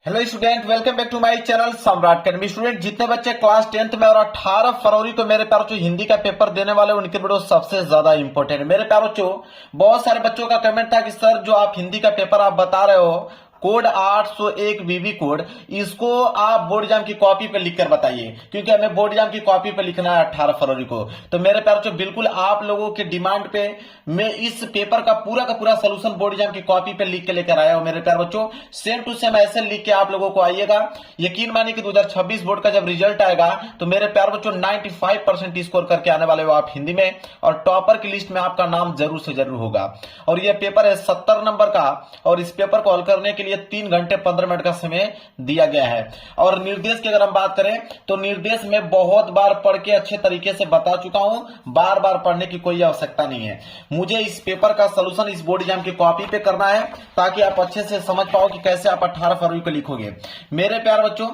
Hello student, welcome back to my channel Samrat academy. Student, जितने बच्चे class 10th में और 18 फरवरी को मेरे प्यारों हिंदी का पेपर देने वाले उनके वीडियो सबसे ज्यादा इंपॉर्टेंट है। मेरे प्यारों बहुत सारे बच्चों का कमेंट था कि सर जो आप हिंदी का पेपर आप बता रहे हो कोड 801 बीबी कोड, इसको आप बोर्ड एग्जाम की कॉपी पे लिखकर बताइए, क्योंकि हमें बोर्ड एग्जाम की कॉपी पे लिखना है 18 फरवरी को। तो मेरे प्यारों बिल्कुल आप लोगों के डिमांड पे मैं इस पेपर का पूरा सोल्यूशन बोर्ड एग्जाम की कॉपी पे लिख के लेकर आया हूं। मेरे प्यारे बच्चों, सेम टू सेम ऐसे लिख के आप लोगों को आइएगा। यकीन मानिए कि 2026 बोर्ड का जब रिजल्ट आएगा तो मेरे प्यारे बच्चों 95% स्कोर करके आने वाले हो आप हिंदी में, और टॉपर की लिस्ट में आपका नाम जरूर से जरूर होगा। और यह पेपर है 70 नंबर का, और इस पेपर को हल करने के लिए 3 घंटे 15 मिनट का समय दिया गया है। और निर्देश की अगर हम बात करें तो निर्देश में बहुत बार पढ़ के अच्छे तरीके से बता चुका हूं, बार बार पढ़ने की कोई आवश्यकता नहीं है। मुझे इस पेपर का सलूशन इस बोर्ड एग्जाम की कॉपी पे करना है ताकि आप अच्छे से समझ पाओ कि कैसे आप 18 फरवरी को लिखोगे। मेरे प्यारे बच्चों,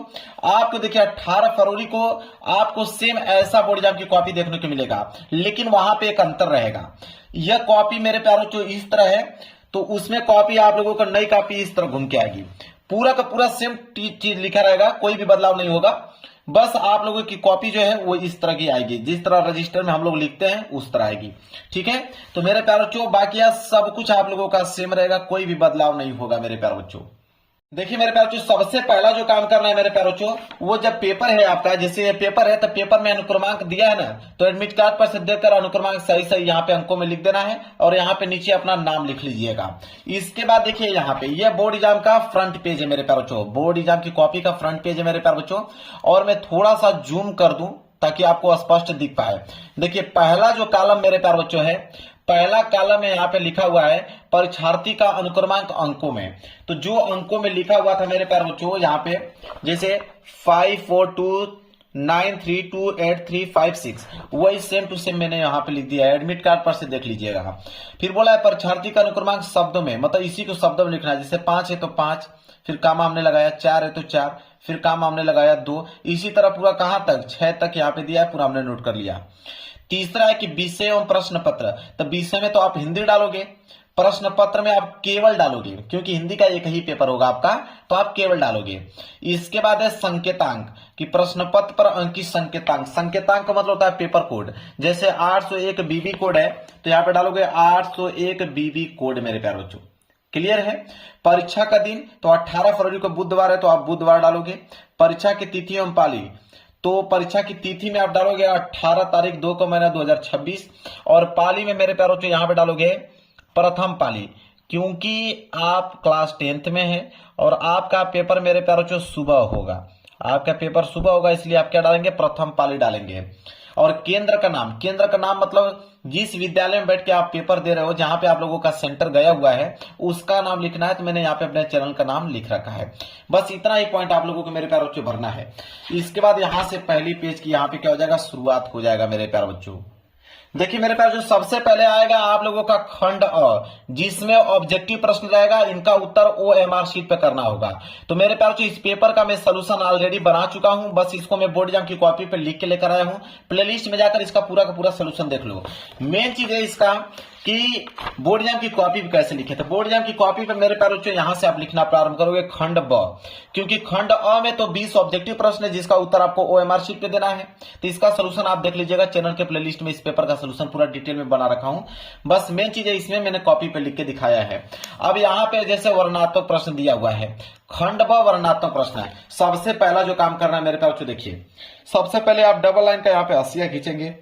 आपको देखिए 18 फरवरी को आपको सेम ऐसा बोर्ड एग्जाम की कॉपी देखने को मिलेगा, लेकिन वहां पे एक अंतर रहेगा। यह कॉपी मेरे प्यारे बच्चों इस तरह है, तो उसमें कॉपी आप लोगों का नई कॉपी इस तरह घूम के आएगी। पूरा का पूरा सेम चीज लिखा रहेगा, कोई भी बदलाव नहीं होगा। बस आप लोगों की कॉपी जो है वो इस तरह की आएगी, जिस तरह रजिस्टर में हम लोग लिखते हैं उस तरह आएगी। ठीक है, तो मेरे प्यारे बच्चों बाकी सब कुछ आप लोगों का सेम रहेगा, कोई भी बदलाव नहीं होगा मेरे प्यारे बच्चों। देखिए मेरे प्यारे बच्चों, सबसे पहला जो काम करना है मेरे प्यारे बच्चों, वो जब पेपर है आपका, जैसे ये पेपर है तो पेपर में अनुक्रमांक दिया है ना, तो एडमिट कार्ड पर से देखकर अनुक्रमांक सही सही यहाँ पे अंकों में लिख देना है, और यहाँ पे नीचे अपना नाम लिख लीजिएगा। इसके बाद देखिए यहाँ पे ये बोर्ड एग्जाम का फ्रंट पेज है मेरे प्यारे बच्चों, बोर्ड एग्जाम की कॉपी का फ्रंट पेज है मेरे प्यारे बच्चों। और मैं थोड़ा सा जूम कर दूं ताकि आपको स्पष्ट दिख पाए। देखिए पहला जो कॉलम मेरे प्यारे बच्चों है, पहला कॉलम में यहाँ पे लिखा हुआ है परीक्षार्थी का अनुक्रमांक अंकों में। तो जो अंकों में लिखा हुआ था मेरे प्यारे बच्चों यहाँ पे, जैसे 5429328356, वही सेम टू सेम मैंने यहाँ पे लिख दिया है। एडमिट कार्ड पर से देख लीजिएगा। फिर बोला है परीक्षार्थी का अनुक्रमांक शब्दों में, मतलब इसी को शब्दों में लिखना है। जैसे 5 है तो 5, फिर कामा हमने लगाया, 4 है तो 4, फिर कामा हमने लगाया 2, इसी तरह पूरा कहां तक 6 तक यहाँ पे दिया है, पूरा हमने नोट कर लिया। तीसरा है कि विषय एवं प्रश्न पत्र, तो विषय में तो आप हिंदी डालोगे, प्रश्न पत्र में आप केवल डालोगे, क्योंकि हिंदी का एक ही पेपर होगा आपका, तो आप केवल डालोगे। इसके बाद है संकेतांक, कि प्रश्न पत्र पर अंकित संकेतांक। संकेतांक का मतलब होता है पेपर कोड। जैसे 801 बीबी कोड है तो यहाँ पे डालोगे 801 बीबी कोड मेरे प्यारे बच्चों। क्लियर है। परीक्षा का दिन तो 18 फरवरी को बुधवार है तो आप बुधवार डालोगे। परीक्षा की तिथि एवं पाली, तो परीक्षा की तिथि में आप डालोगे 18 तारीख 2 का महीना 2026, और पाली में मेरे प्यारों यहाँ पे डालोगे प्रथम पाली, क्योंकि आप क्लास 10th में हैं और आपका पेपर मेरे प्यारों सुबह होगा, आपका पेपर सुबह होगा, इसलिए आप क्या डालेंगे, प्रथम पाली डालेंगे। और केंद्र का नाम, केंद्र का नाम मतलब जिस विद्यालय में बैठ के आप पेपर दे रहे हो, जहां पे आप लोगों का सेंटर गया हुआ है, उसका नाम लिखना है। तो मैंने यहाँ पे अपने चैनल का नाम लिख रखा है। बस इतना ही पॉइंट आप लोगों को मेरे प्यारे बच्चों भरना है। इसके बाद यहां से पहली पेज की यहाँ पे क्या हो जाएगा, शुरुआत हो जाएगा मेरे प्यारे बच्चों। देखिए मेरे पास जो सबसे पहले आएगा आप लोगों का खंड अ, जिसमें ऑब्जेक्टिव प्रश्न रहेगा, इनका उत्तर OMR शीट पे करना होगा। तो मेरे पास इस पेपर का मैं सलूशन ऑलरेडी बना चुका हूं, बस इसको मैं बोर्ड एग्जाम की कॉपी पे लिख के लेकर आया हूं। प्लेलिस्ट में जाकर इसका पूरा का पूरा सलूशन देख लो। मेन चीज है इसका कि बोर्ड एग्जाम की कॉपी पे कैसे लिखे। तो बोर्ड एग्जाम की कॉपी पे मेरे प्यारे बच्चों यहां से आप लिखना प्रारंभ करोगे खंड ब, क्योंकि खंड अ में तो 20 ऑब्जेक्टिव प्रश्न है जिसका उत्तर आपको OMR शीट पे देना है। तो इसका सलूशन आप देख लीजिएगा, चैनल के प्लेलिस्ट में इस पेपर का सलूशन पूरा डिटेल में बना रखा हूं। बस मेन चीज है इसमें मैंने कॉपी पे लिख के दिखाया है। अब यहाँ पे जैसे वर्णनात्मक प्रश्न दिया हुआ है, खंड ब वर्णनात्मक प्रश्न है। सबसे पहला जो काम करना है मेरे प्यारे बच्चों, देखिए सबसे पहले आप डबल लाइन का यहाँ पे हंसिया खींचेंगे।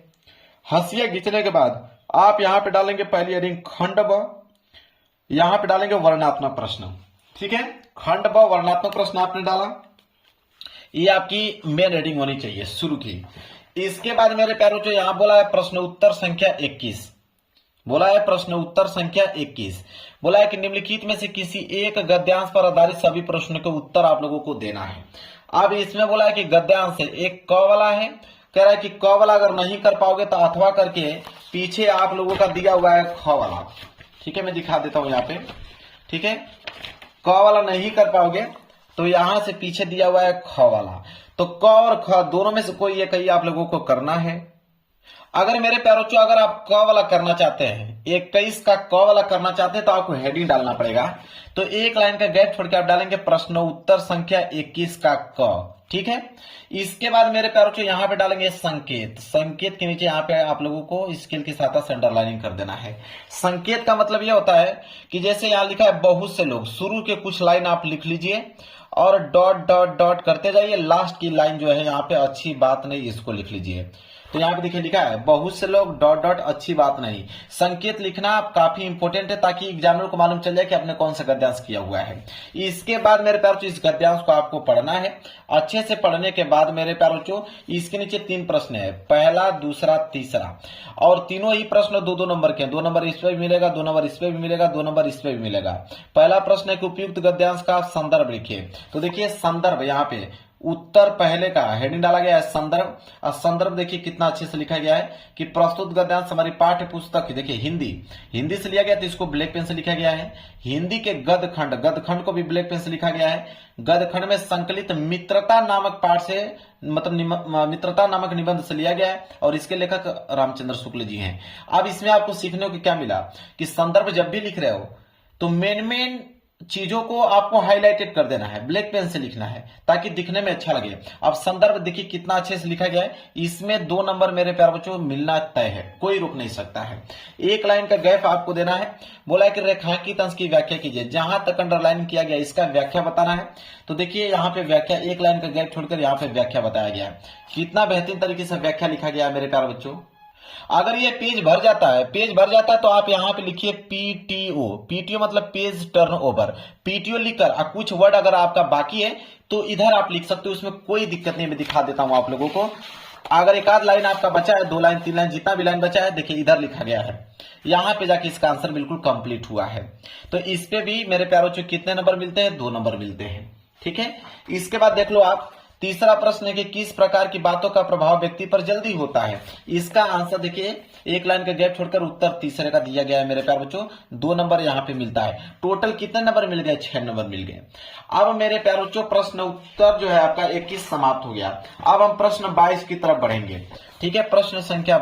हंसिया खींचने के बाद आप यहां पे डालेंगे पहली हेडिंग खंड ब, यहां पे डालेंगे वर्णनात्मक प्रश्न। ठीक है, खंड ब वर्णनात्मक प्रश्न आपने डाला, ये आपकी मेन हेडिंग होनी चाहिए शुरू की। इसके बाद मेरे प्यारों जो यहां बोला है प्रश्न उत्तर संख्या 21, बोला है प्रश्न उत्तर संख्या 21, बोला है कि निम्नलिखित में से किसी एक गद्यांश पर आधारित सभी प्रश्नों के उत्तर आप लोगों को देना है। अब इसमें बोला है कि गद्यांश है, एक क वाला है, कह रहा है कि क वाला अगर नहीं कर पाओगे तो अथवा करके पीछे आप लोगों का दिया हुआ है ख वाला। ठीक है, मैं दिखा देता हूं यहाँ पे। ठीक है, क वाला नहीं कर पाओगे तो यहां से पीछे दिया हुआ है ख वाला। तो क और ख दोनों में से कोई एक ही आप लोगों को करना है। अगर मेरे प्यारो बच्चों अगर आप क वाला करना चाहते हैं, 21 का क वाला करना चाहते हैं तो आपको हेडिंग डालना पड़ेगा। तो एक लाइन का गैप छोड़ के आप डालेंगे प्रश्न उत्तर संख्या 21 का क, ठीक है। इसके बाद मेरे प्यारो बच्चों यहाँ पे डालेंगे संकेत। संकेत के नीचे यहाँ पे आप लोगों को स्केल की सहायता से अंडरलाइनिंग कर देना है। संकेत का मतलब यह होता है कि जैसे यहाँ लिखा है बहुत से लोग, शुरू के कुछ लाइन आप लिख लीजिए और डॉट डॉट डॉट करते जाइए, लास्ट की लाइन जो है यहाँ पे अच्छी बात नहीं, इसको लिख लीजिए। तो यहाँ पे देखिए लिखा है बहुत से लोग डॉट डॉट अच्छी बात नहीं। संकेत लिखना काफी इंपॉर्टेंट है ताकि एग्जामिनर को मालूम चल जाए कि आपने कौन सा गद्यांश किया हुआ है। इसके बाद मेरे प्यारों इस गद्यांश को आपको पढ़ना है। अच्छे से पढ़ने के बाद मेरे प्यारों इसके नीचे 3 प्रश्न है, पहला, दूसरा, तीसरा, और तीनों ही प्रश्न 2-2 नंबर के हैं। 2 नंबर इस पे भी मिलेगा, 2 नंबर इस पे भी मिलेगा, 2 नंबर इस पे भी मिलेगा। पहला प्रश्न है कि उपयुक्त गद्यांश का संदर्भ लिखिए। तो देखिए संदर्भ, यहाँ पे उत्तर पहले का हेडिंग डाला गया है संदर्भ। और संदर्भ देखिए कितना अच्छे से लिखा गया है कि प्रस्तुत गद्यांश हमारी पाठ्य पुस्तक, देखिए हिंदी से लिया गया तो इसको ब्लैक पेन से लिखा गया है। हिंदी के गदखंड को भी ब्लैक पेन से लिखा गया है। गदखंड में संकलित मित्रता नामक पाठ से, मतलब मित्रता नामक निबंध से लिया गया है और इसके लेखक रामचंद्र शुक्ल जी हैं। अब इसमें आपको सीखने को क्या मिला कि संदर्भ जब भी लिख रहे हो तो मेन चीजों को आपको हाईलाइटेड कर देना है, ब्लैक पेन से लिखना है ताकि दिखने में अच्छा लगे। अब संदर्भ देखिए कितना अच्छे से लिखा गया है, इसमें 2 नंबर मेरे प्यारे बच्चों मिलना तय है, कोई रुक नहीं सकता है। एक लाइन का गैप आपको देना है। बोला है कि रेखांकित अंश की व्याख्या कीजिए, जहां तक अंडरलाइन किया गया इसका व्याख्या बताना है। तो देखिए यहाँ पे व्याख्या, एक लाइन का गैप छोड़कर यहाँ पे व्याख्या बताया गया है। कितना बेहतरीन तरीके से व्याख्या लिखा गया है मेरे प्यारे बच्चों। अगर ये पेज भर जाता है तो आप यहाँ पे लिखिए पीटीओ मतलब पेज टर्न ओवर। पीटीओ लिखकर कुछ वर्ड अगर आपका बाकी है तो इधर आप लिख सकते हो, उसमें कोई दिक्कत नहीं। मैं दिखा देता हूं आप लोगों को। अगर एक आध लाइन आपका बचा है, 2 लाइन 3 लाइन जितना भी लाइन बचा है, देखिए इधर लिखा गया है, यहां पे जाके इसका आंसर बिल्कुल कंप्लीट हुआ है। तो इस पे भी मेरे प्यारों से कितने नंबर मिलते हैं? 2 नंबर मिलते हैं, ठीक है। इसके बाद देख लो आप, तीसरा प्रश्न है कि किस प्रकार की बातों का प्रभाव व्यक्ति पर जल्दी होता है। इसका आंसर देखिए, एक लाइन का गैप छोड़कर उत्तर तीसरे का दिया गया है मेरे प्यारे बच्चों। 2 नंबर यहाँ पे मिलता है। टोटल कितने नंबर मिल गए? 6 नंबर मिल गए। अब मेरे प्यारे बच्चों प्रश्न उत्तर जो है आपका 21 समाप्त हो गया। अब हम प्रश्न 22 की तरफ बढ़ेंगे, ठीक है। प्रश्न संख्या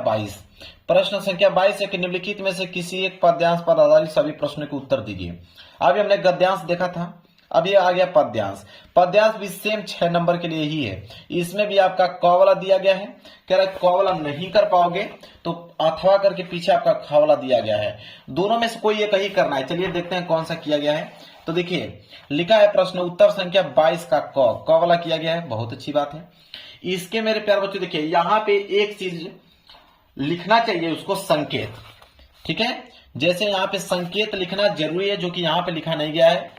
22 है कि निम्नलिखित में से किसी एक पद्यांश पर आधारित सभी प्रश्नों के उत्तर दीजिए। अभी हमने गद्यांश देखा था, अब ये आ गया पद्यांश। पद्यांश भी सेम 6 नंबर के लिए ही है। इसमें भी आपका क वाला दिया गया है। कह रहा है क वाला नहीं कर पाओगे तो अथवा करके पीछे आपका ख वाला दिया गया है। दोनों में से कोई एक ही करना है। चलिए देखते हैं कौन सा किया गया है। तो देखिए लिखा है प्रश्न उत्तर संख्या 22 का क वाला किया गया है, बहुत अच्छी बात है। इसके मेरे प्यारे बच्चों देखिए यहाँ पे एक चीज लिखना चाहिए, उसको संकेत, ठीक है। जैसे यहाँ पे संकेत लिखना जरूरी है, जो कि यहाँ पे लिखा नहीं गया है।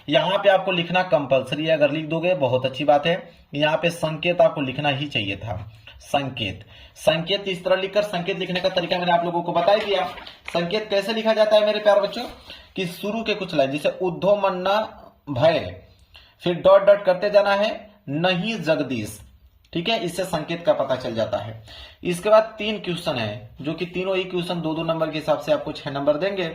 यहाँ पे आपको लिखना कंपलसरी है, अगर लिख दोगे बहुत अच्छी बात है। यहाँ पे संकेत आपको लिखना ही चाहिए था। संकेत इस तरह लिखकर, संकेत लिखने का तरीका मैंने आप लोगों को बता दिया। संकेत कैसे लिखा जाता है मेरे प्यारे बच्चों कि शुरू के कुछ लाइन, जैसे उद्धव मन्ना भय, फिर डॉट डॉट करते जाना है, नहीं जगदीश, ठीक है। इससे संकेत का पता चल जाता है। इसके बाद 3 क्वेश्चन है, जो कि तीनों ही क्वेश्चन 2-2 नंबर के हिसाब से आपको 6 नंबर देंगे।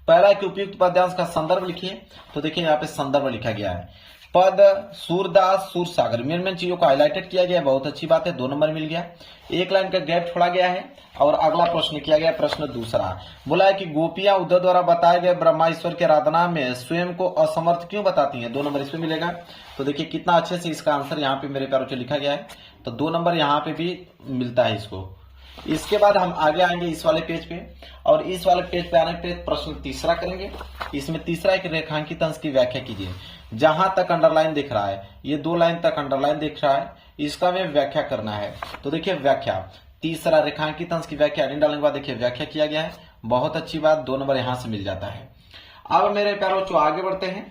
पहला कि उपयुक्त पद्यांश का संदर्भ लिखिए। तो देखिए यहाँ पे संदर्भ लिखा गया है, पद, सूरदास, सूरसागर, मेन चीजों को हाईलाइटेड किया गया है, बहुत अच्छी बात है, 2 नंबर मिल गया। एक लाइन का गैप छोड़ा गया है और अगला प्रश्न किया गया, प्रश्न दूसरा। बोला है कि गोपियां उद्धव द्वारा बताए गए ब्रह्मा ईश्वर के आराधना में स्वयं को असमर्थ क्यों बताती हैं? 2 नंबर इसमें मिलेगा। तो देखिए कितना अच्छे से इसका आंसर यहाँ पे मेरे प्यारों से लिखा गया है, तो 2 नंबर यहाँ पे भी मिलता है इसको। इसके बाद हम आगे आएंगे इस वाले पेज पे, और इस वाले पेज पे आने पे प्रश्न तीसरा करेंगे। इसमें तीसरा है कि रेखांकित अंश की व्याख्या कीजिए। जहां तक अंडरलाइन दिख रहा है, ये 2 लाइन तक अंडरलाइन दिख रहा है, इसका में व्याख्या करना है। तो देखिए व्याख्या, तीसरा रेखांकित अंश की व्याख्या डालने के बाद देखिए व्याख्या किया गया है, बहुत अच्छी बात, 2 नंबर यहां से मिल जाता है। अब मेरे प्यारों बच्चों आगे बढ़ते हैं।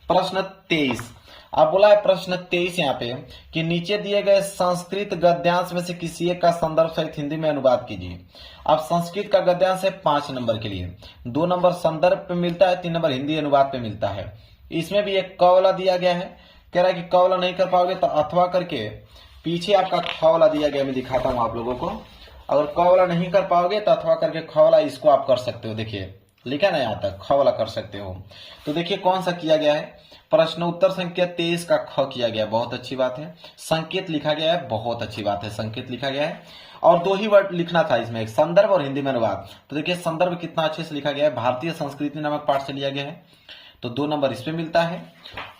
प्रश्न 23, अब बोला है प्रश्न 23 यहाँ पे कि नीचे दिए गए संस्कृत गद्यांश में से किसी एक का संदर्भ सहित हिंदी में अनुवाद कीजिए। अब संस्कृत का गद्यांश है 5 नंबर के लिए, 2 नंबर संदर्भ पे मिलता है, 3 नंबर हिंदी अनुवाद पे मिलता है। इसमें भी एक क वाला दिया गया है। कह रहा है कि क वाला नहीं कर पाओगे तो अथवा करके पीछे आपका ख वाला दिया गया, मैं दिखाता हूं आप लोगों को। अगर क वाला नहीं कर पाओगे तो अथवा करके ख वाला, इसको आप कर सकते हो। देखिए लिखा ना यहाँ तक, ख वाला कर सकते हो। तो देखिए कौन सा किया गया है। प्रश्न उत्तर संख्या 23 का ख किया गया, बहुत अच्छी बात है। संकेत लिखा गया है, बहुत अच्छी बात है, संकेत लिखा गया है। और दो ही वर्ड लिखना था इसमें, एक संदर्भ और हिंदी में अनुवाद। तो देखिए संदर्भ कितना अच्छे से लिखा गया है, भारतीय संस्कृति नामक पाठ से लिया गया है, तो 2 नंबर इस पे मिलता है।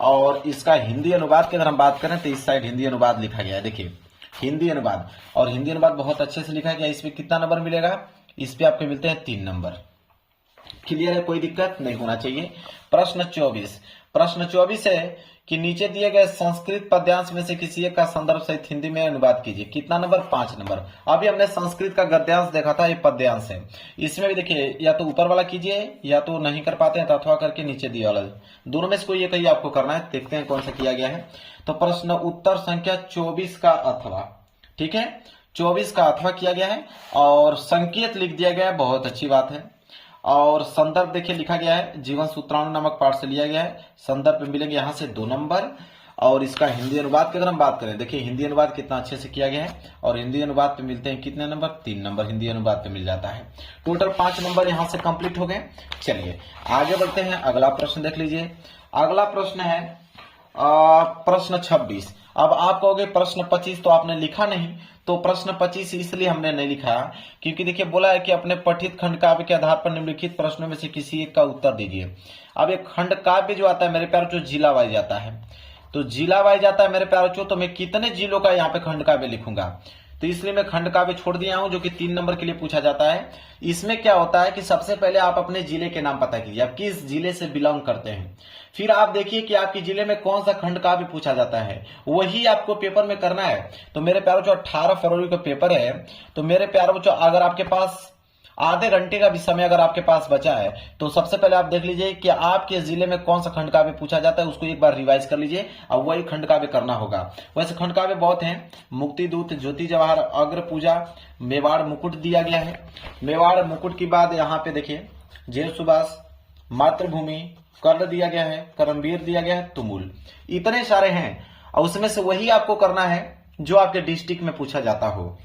और इसका हिंदी अनुवाद की अगर हम बात करें तो इस साइड हिंदी अनुवाद लिखा गया है, देखिए हिंदी अनुवाद, और हिंदी अनुवाद बहुत अच्छे से लिखा गया। इस पे कितना नंबर मिलेगा, इस पे आपको मिलते हैं 3 नंबर। क्लियर है, कोई दिक्कत नहीं होना चाहिए। प्रश्न 24, प्रश्न 24 है कि नीचे दिए गए संस्कृत पद्यांश में से किसी एक का संदर्भ सहित हिंदी में अनुवाद कीजिए। कितना नंबर, 5 नंबर। अभी हमने संस्कृत का गद्यांश देखा था, ये पद्यांश है। इसमें भी देखिए या तो ऊपर वाला कीजिए या तो नहीं कर पाते हैं तो अथवा करके नीचे दिया वाला, दोनों में से कोई एक ही आपको करना है। देखते हैं कौन सा किया गया है। तो प्रश्न उत्तर संख्या 24 का अथवा, ठीक है, 24 का अथवा किया गया है और संकेत लिख दिया गया है, बहुत अच्छी बात है। और संदर्भ देखिए लिखा गया है, जीवन सूत्राणु नामक पाठ से लिया गया है। संदर्भ पे मिलेंगे यहाँ से 2 नंबर। और इसका हिंदी अनुवाद की अगर हम बात करें, देखिए हिंदी अनुवाद कितना अच्छे से किया गया है, और हिंदी अनुवाद पे मिलते हैं कितने नंबर, 3 नंबर हिंदी अनुवाद पे मिल जाता है। टोटल 5 नंबर यहाँ से कंप्लीट हो गए। चलिए आगे बढ़ते हैं, अगला प्रश्न देख लीजिए। अगला प्रश्न है प्रश्न 26। अब आप कहोगे प्रश्न 25 तो आपने लिखा नहीं, तो प्रश्न 25 इसलिए हमने नहीं लिखा क्योंकि देखिए बोला है कि अपने पठित खंड काव्य के आधार पर निम्नलिखित प्रश्नों में से किसी एक का उत्तर दीजिए। अब एक खंड काव्य जो आता है मेरे प्यारों, जो जिला वाइज आता है, तो जिला वाइज आता है मेरे प्यारों, तो मैं कितने जिलों का यहाँ पे खंड काव्य लिखूंगा, तो इसलिए मैं खंड काव्य छोड़ दिया हूं, जो कि 3 नंबर के लिए पूछा जाता है। इसमें क्या होता है कि सबसे पहले आप अपने जिले के नाम पता कीजिए, आप किस जिले से बिलोंग करते हैं, फिर आप देखिए कि आपके जिले में कौन सा खंड काव्य पूछा जाता है, वही आपको पेपर में करना है। तो मेरे प्यारों, जो 18 फरवरी का पेपर है, तो मेरे प्यारों बच्चों अगर आपके पास आधे घंटे का भी समय अगर आपके पास बचा है, तो सबसे पहले आप देख लीजिए कि आपके जिले में कौन सा खंड काव्य पूछा जाता है, उसको एक बार रिवाइज कर लीजिए और वही खंड काव्य करना होगा। वैसे खंड काव्य बहुत हैं, मुक्ति दूत, ज्योति जवाहर, अग्र पूजा, मेवाड़ मुकुट दिया गया है। मेवाड़ मुकुट के बाद यहाँ पे देखिए जय सुभाष, मातृभूमि, कर्ण दिया गया है, करमवीर दिया गया है, तुमुल, इतने सारे हैं और उसमें से वही आपको करना है जो आपके डिस्ट्रिक्ट में पूछा जाता हो।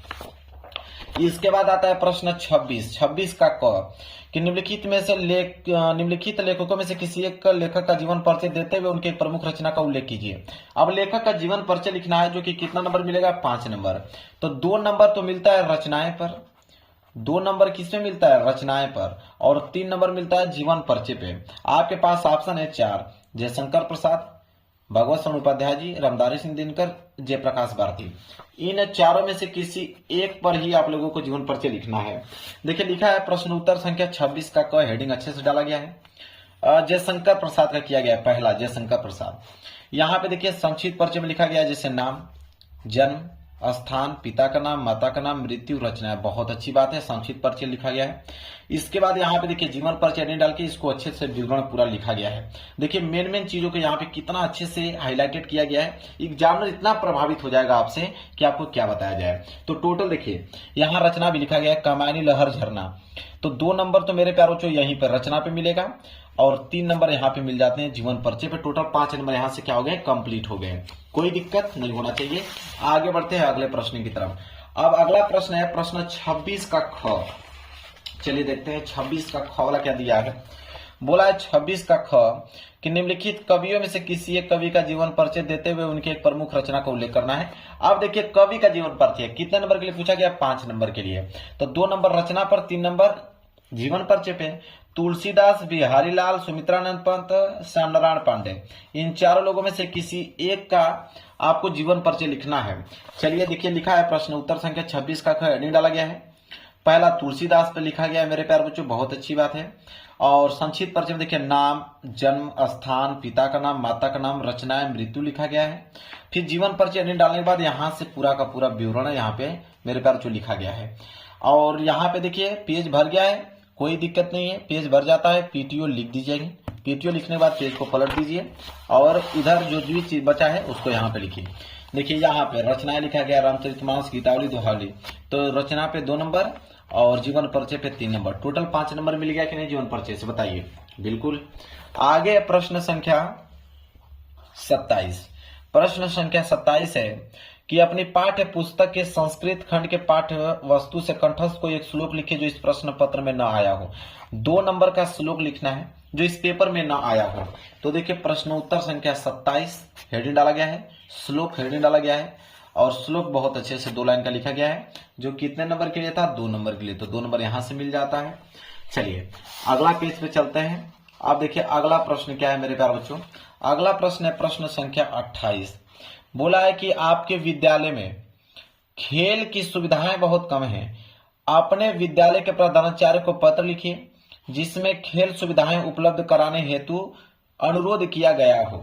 इसके बाद आता है प्रश्न 26 का क कि निम्नलिखित में से निम्नलिखित लेखकों में से किसी एक लेखक का जीवन परिचय देते हुए उनके एक प्रमुख रचना का उल्लेख कीजिए। अब लेखक का जीवन परिचय लिखना है, जो कि कितना नंबर मिलेगा, 5 नंबर। तो 2 नंबर तो मिलता है रचनाएं पर, 2 नंबर किसमें मिलता है, रचनाएं पर, और 3 नंबर मिलता है जीवन परिचय पे। आपके पास ऑप्शन है 4, जयशंकर प्रसाद, भगवत शरण उपाध्याय जी, रामधारी सिंह दिनकर, जयप्रकाश भारती। इन चारों में से किसी एक पर ही आप लोगों को जीवन परिचय लिखना है। देखिए लिखा है प्रश्न उत्तर संख्या 26 का क, हेडिंग अच्छे से डाला गया है। जयशंकर प्रसाद का किया गया है, पहला जयशंकर प्रसाद। यहाँ पे देखिए संक्षिप्त परिचय में लिखा गया है जैसे नाम, जन्म स्थान, पिता का नाम, माता का नाम, मृत्यु, रचना। बहुत अच्छी बात है, संक्षिप्त परिचय लिखा गया है। इसके बाद यहाँ पे देखिए जीवन परिचय नहीं डाल के इसको अच्छे से विवरण पूरा लिखा गया है। देखिए मेन चीजों को यहाँ पे कितना अच्छे से हाईलाइटेड किया गया है, एग्जामिनर इतना प्रभावित हो जाएगा आपसे कि आपको क्या बताया जाए। तो टोटल देखिए यहाँ रचना भी लिखा गया है, कमायनी लहर झरना, तो 2 नंबर तो मेरे प्यारों चो यहीं पर रचना पे मिलेगा और 3 नंबर यहाँ पे मिल जाते हैं जीवन परिचय पे। टोटल 5 नंबर यहाँ से क्या हो गए, कंप्लीट हो गए। कोई दिक्कत नहीं होना चाहिए। आगे बढ़ते हैं अगले प्रश्न की तरफ। अब अगला प्रश्न है प्रश्न 26 का ख। चलिए देखते हैं 26 का ख वाला क्या दिया है। बोला है 26 का ख कि निम्नलिखित कवियों में से किसी एक कवि का जीवन परिचय देते हुए उनके एक प्रमुख रचना का उल्लेख करना है। अब देखिए कवि का जीवन परिचय कितने नंबर के लिए पूछा गया, 5 नंबर के लिए। तो 2 नंबर रचना पर, 3 नंबर जीवन परिचय पे। तुलसीदास, बिहारी लाल, सुमित्रानंद पंत, श्यामनारायण पांडे, इन चारों लोगों में से किसी एक का आपको जीवन परिचय लिखना है। चलिए देखिए लिखा है प्रश्न उत्तर संख्या 26 का ख, हेडिंग डाला गया है। पहला तुलसीदास पे लिखा गया है मेरे प्यारे बच्चों, बहुत अच्छी बात है। और संक्षिप्त परिचय में देखिए नाम, जन्म स्थान, पिता का नाम, माता का नाम, रचनाएं, मृत्यु लिखा गया है। फिर जीवन परिचय हेडिंग डालने के बाद यहाँ से पूरा का पूरा विवरण यहाँ पे मेरे प्यारे बच्चों लिखा गया है। और यहाँ पे देखिए पेज भर गया है, कोई दिक्कत नहीं है, पेज भर जाता है, पीटीओ लिख दीजिएगा। पीटीओ लिखने के बाद पेज को पलट दीजिए और इधर जो भी चीज बचा है उसको यहाँ पे लिखिए। देखिए यहाँ पे रचनाएं लिखा गया, रामचरितमानस, गीतावली, दोहावली। तो रचना पे 2 नंबर और जीवन परिचय पे 3 नंबर। टोटल 5 नंबर मिल गया कि नहीं जीवन परिचय से, बताइए। बिल्कुल। आगे प्रश्न संख्या 27। प्रश्न संख्या 27 है कि अपनी पाठ्य पुस्तक के संस्कृत खंड के पाठ्य वस्तु से कंठस्थ कोई एक श्लोक लिखे जो इस प्रश्न पत्र में न आया हो। 2 नंबर का श्लोक लिखना है जो इस पेपर में न आया हो। तो देखिए प्रश्नोत्तर संख्या 27 हेडिंग डाला गया है, श्लोक हेडिंग डाला गया है और श्लोक बहुत अच्छे से 2 लाइन का लिखा गया है जो कितने नंबर के लिए था, 2 नंबर के लिए। तो 2 नंबर यहां से मिल जाता है। चलिए अगला पेज पे चलते हैं। अब देखिए अगला प्रश्न क्या है मेरे प्यारे बच्चों। अगला प्रश्न है प्रश्न संख्या 28। बोला है कि आपके विद्यालय में खेल की सुविधाएं बहुत कम हैं। अपने विद्यालय के प्रधानाचार्य को पत्र लिखिए जिसमें खेल सुविधाएं उपलब्ध कराने हेतु अनुरोध किया गया हो।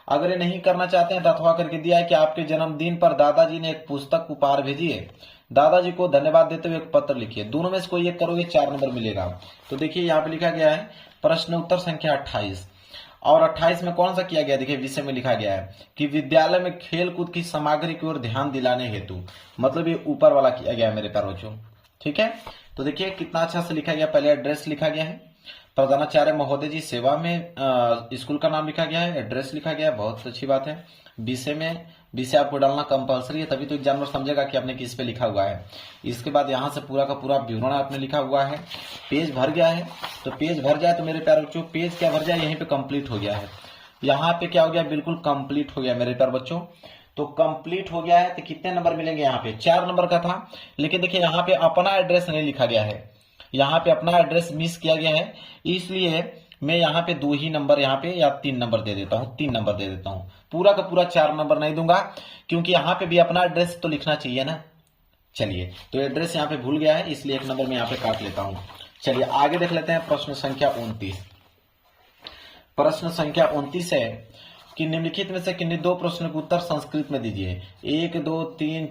अगर ये नहीं करना चाहते हैं तो अथवा करके दिया है कि आपके जन्मदिन पर दादाजी ने एक पुस्तक उपहार भेजी है। दादाजी को धन्यवाद देते हुए एक पत्र लिखिए। दोनों में से कोई एक करोगे 4 नंबर मिलेगा। तो देखिए यहाँ पे लिखा गया है प्रश्न उत्तर संख्या 28 और 28 में कौन सा किया गया, देखिए विषय में लिखा गया है कि विद्यालय में खेल कूद की सामग्री की ओर ध्यान दिलाने हेतु, मतलब ये ऊपर वाला किया गया है मेरे प्यारे बच्चों। ठीक है, तो देखिए कितना अच्छा से लिखा गया। पहले एड्रेस लिखा गया है, प्रधानाचार्य महोदय जी सेवा में स्कूल का नाम लिखा गया है, एड्रेस लिखा गया है, बहुत अच्छी बात है। विषय आपको डालना कंपलसरी है, तभी तो एग्जामिनर समझेगा कि आपने किस पे लिखा हुआ है। इसके बाद यहाँ से पूरा का पूरा विवरण आपने लिखा हुआ है। पेज भर गया है, तो पेज भर जाए तो मेरे प्यारे बच्चों पेज क्या भर जाए, यहीं पे कंप्लीट हो गया है। यहाँ पे क्या हो गया, बिल्कुल कंप्लीट हो गया मेरे प्यारे बच्चों। तो कंप्लीट हो गया है तो कितने नंबर मिलेंगे, यहाँ पे 4 नंबर का था। लेकिन देखिए यहाँ पे अपना एड्रेस नहीं लिखा गया है, यहाँ पे अपना एड्रेस मिस किया गया है, इसलिए मैं यहाँ पे 2 ही नंबर यहाँ पे या 3 नंबर दे देता हूँ, 3 नंबर दे देता हूँ। पूरा का पूरा 4 नंबर नहीं दूंगा क्योंकि यहाँ पे भी अपना एड्रेस तो लिखना चाहिए ना। चलिए तो एड्रेस यहाँ पे भूल गया है, इसलिए 1 नंबर में यहाँ पे काट लेता हूँ। चलिए आगे देख लेते हैं प्रश्न संख्या 29। प्रश्न संख्या 29 है कि निम्नलिखित में से किन्हीं 2 प्रश्न के उत्तर संस्कृत में दीजिए। 1 2 3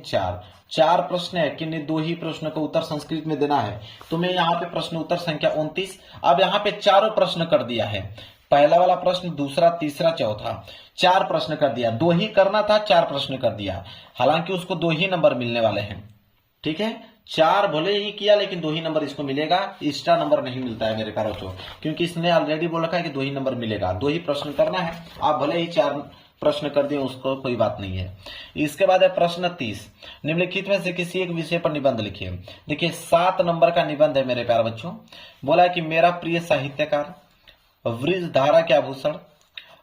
4 प्रश्न है, किन्हीं 2 ही प्रश्न का उत्तर संस्कृत में देना है। तो मैं यहाँ पे प्रश्न उत्तर संख्या 29 अब यहाँ पे 4 प्रश्न कर दिया है। पहला वाला प्रश्न, दूसरा, तीसरा, चौथा, 4 प्रश्न कर दिया। 2 ही करना था, 4 प्रश्न कर दिया। हालांकि उसको 2 ही नंबर मिलने वाले हैं। ठीक है, 4 भले ही किया लेकिन 2 ही नंबर इसको मिलेगा, एक्स्ट्रा नंबर नहीं मिलता है मेरे प्यारे बच्चों, क्योंकि इसने ऑलरेडी बोल रखा है कि 2 ही नंबर मिलेगा। 2 ही प्रश्न करना है, आप भले ही 4 प्रश्न कर दिए उसको कोई बात नहीं है। इसके बाद है प्रश्न 30। निम्नलिखित में से किसी एक विषय पर निबंध लिखिए। देखिए 7 नंबर का निबंध है मेरे प्यारे बच्चों। बोला है कि मेरा प्रिय साहित्यकार, वृक्षधारा के आभूषण,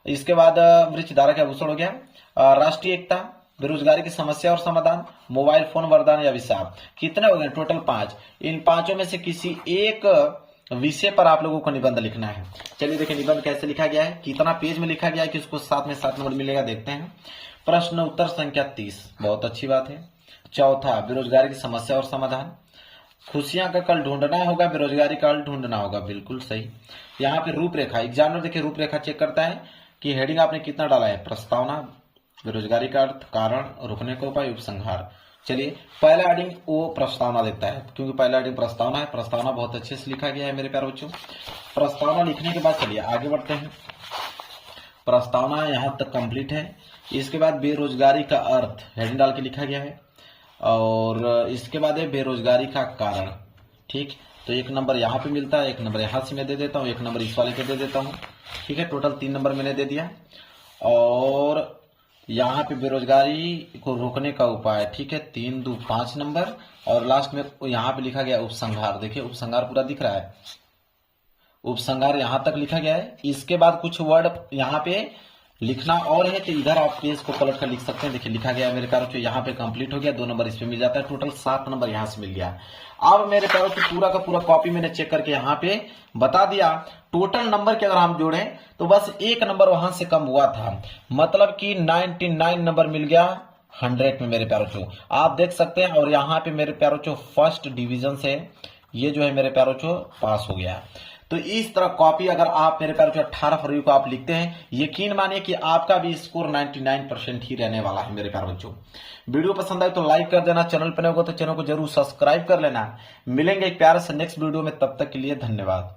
इसके बाद वृक्षधारा के आभूषण हो गया, राष्ट्रीय एकता, बेरोजगारी की समस्या और समाधान, मोबाइल फोन वरदान या अभिशाप। कितने हो गए, टोटल 5। इन 5 में से किसी एक विषय पर आप लोगों को निबंध लिखना है। चलिए देखिए निबंध कैसे लिखा गया है, कितना पेज में लिखा गया है कि उसको साथ में 7 नंबर मिलेगा, देखते हैं। प्रश्न उत्तर संख्या 30, बहुत अच्छी बात है। चौथा, बेरोजगारी की समस्या और समाधान। खुशियां का कल ढूंढना होगा, बेरोजगारी का कल ढूंढना होगा, बिल्कुल सही। यहाँ पे रूपरेखा, एग्जामिनर देखिए रूपरेखा चेक करता है कि हेडिंग आपने कितना डाला है, प्रस्तावना, बेरोजगारी का अर्थ, कारण, रोकने का उपाय, उपसंहार। चलिए पहला हेडिंग वो प्रस्तावना देता है, क्योंकि पहला हेडिंग प्रस्तावना है। प्रस्तावना बहुत अच्छे से लिखा गया है मेरे प्यारे बच्चों। प्रस्तावना लिखने के बाद चलिए आगे बढ़ते हैं। प्रस्तावना यहाँ तक कंप्लीट है। इसके बाद बेरोजगारी का अर्थ हेडिंग डाल के लिखा गया है, और इसके बाद है बेरोजगारी का कारण। ठीक, तो 1 नंबर यहाँ पे मिलता है, 1 नंबर यहाँ से मैं दे देता हूँ, 1 नंबर इस वाले पे दे देता हूँ। ठीक है, टोटल 3 नंबर मैंने दे दिया। और यहाँ पे बेरोजगारी को रोकने का उपाय, ठीक है, 3 2 5 नंबर। और लास्ट में यहाँ पे लिखा गया उपसंहार। देखिए उपसंहार पूरा दिख रहा है, उपसंहार यहाँ तक लिखा गया है। इसके बाद कुछ वर्ड यहाँ पे लिखना और है, तो इधर आप पेज को पलट कर लिख सकते हैं। देखिए लिखा गया है मेरे प्यारों को, यहाँ पे कंप्लीट हो गया, 2 नंबर इस पे मिल जाता है, टोटल 7 नंबर यहाँ से मिल गया। अब मेरे प्यारों को पूरा का पूरा कॉपी मैंने चेक करके यहाँ पे बता दिया। टोटल नंबर के अगर हम जोड़ें तो बस 1 नंबर वहां से कम हुआ था, मतलब कि 99 नंबर मिल गया 100 में मेरे प्यारों को, आप देख सकते हैं। और यहाँ पे मेरे प्यारों को फर्स्ट डिवीजन से ये जो है मेरे प्यारों को पास हो गया। तो इस तरह कॉपी अगर आप मेरे प्यारे बच्चों 18 फरवरी को आप लिखते हैं, यकीन मानिए कि आपका भी स्कोर 99% ही रहने वाला है मेरे प्यारे बच्चों। वीडियो पसंद आए तो लाइक कर देना, चैनल पर नए हो तो चैनल को जरूर सब्सक्राइब कर लेना। मिलेंगे एक प्यारे से नेक्स्ट वीडियो में, तब तक के लिए धन्यवाद।